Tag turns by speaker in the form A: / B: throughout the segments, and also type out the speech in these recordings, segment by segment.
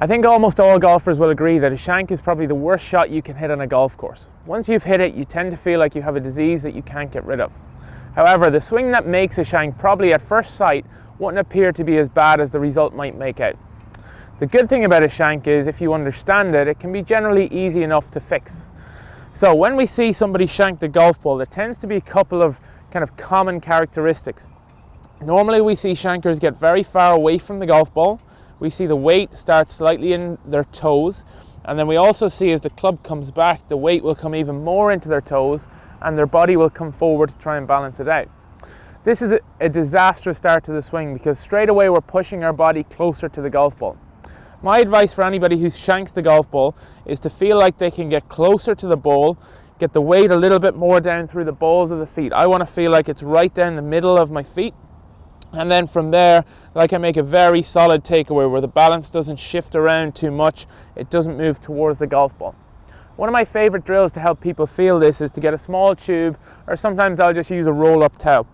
A: I think almost all golfers will agree that a shank is probably the worst shot you can hit on a golf course. Once you've hit it, you tend to feel like you have a disease that you can't get rid of. However, the swing that makes a shank probably at first sight wouldn't appear to be as bad as the result might make out. The good thing about a shank is if you understand it, it can be generally easy enough to fix. So when we see somebody shank the golf ball, there tends to be a couple of kind of common characteristics. Normally we see shankers get very far away from the golf ball. We see the weight start slightly in their toes, and then we also see as the club comes back, the weight will come even more into their toes and their body will come forward to try and balance it out. This is a disastrous start to the swing because straight away we're pushing our body closer to the golf ball. My advice for anybody who shanks the golf ball is to feel like they can get closer to the ball, get the weight a little bit more down through the balls of the feet. I want to feel like it's right down the middle of my feet, and then from there, like I make a very solid takeaway where the balance doesn't shift around too much, it doesn't move towards the golf ball. One of my favorite drills to help people feel this is to get a small tube, or sometimes I'll just use a roll-up towel.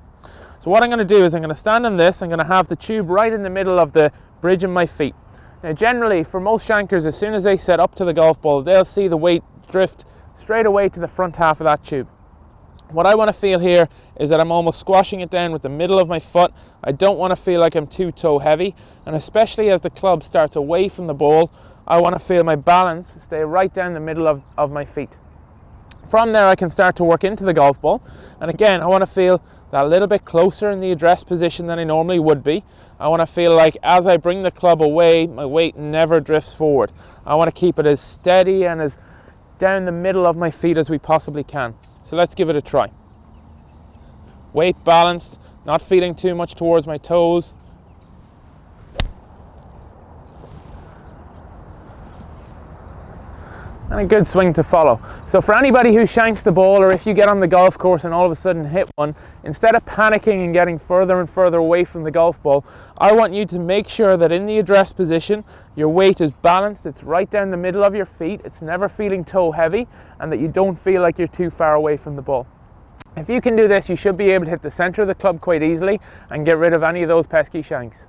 A: So what I'm going to do is I'm going to stand on this, I'm going to have the tube right in the middle of the bridge of my feet. Now generally, for most shankers, as soon as they set up to the golf ball, they'll see the weight drift straight away to the front half of that tube. What I want to feel here is that I'm almost squashing it down with the middle of my foot. I don't want to feel like I'm too toe heavy, and especially as the club starts away from the ball, I want to feel my balance stay right down the middle of my feet. From there I can start to work into the golf ball, and again I want to feel that a little bit closer in the address position than I normally would be. I want to feel like as I bring the club away, my weight never drifts forward. I want to keep it as steady and as down the middle of my feet as we possibly can. So let's give it a try. Weight balanced, not feeling too much towards my toes. And a good swing to follow. So for anybody who shanks the ball, or if you get on the golf course and all of a sudden hit one, instead of panicking and getting further and further away from the golf ball, I want you to make sure that in the address position, your weight is balanced, it's right down the middle of your feet, it's never feeling toe heavy, and that you don't feel like you're too far away from the ball. If you can do this, you should be able to hit the center of the club quite easily and get rid of any of those pesky shanks.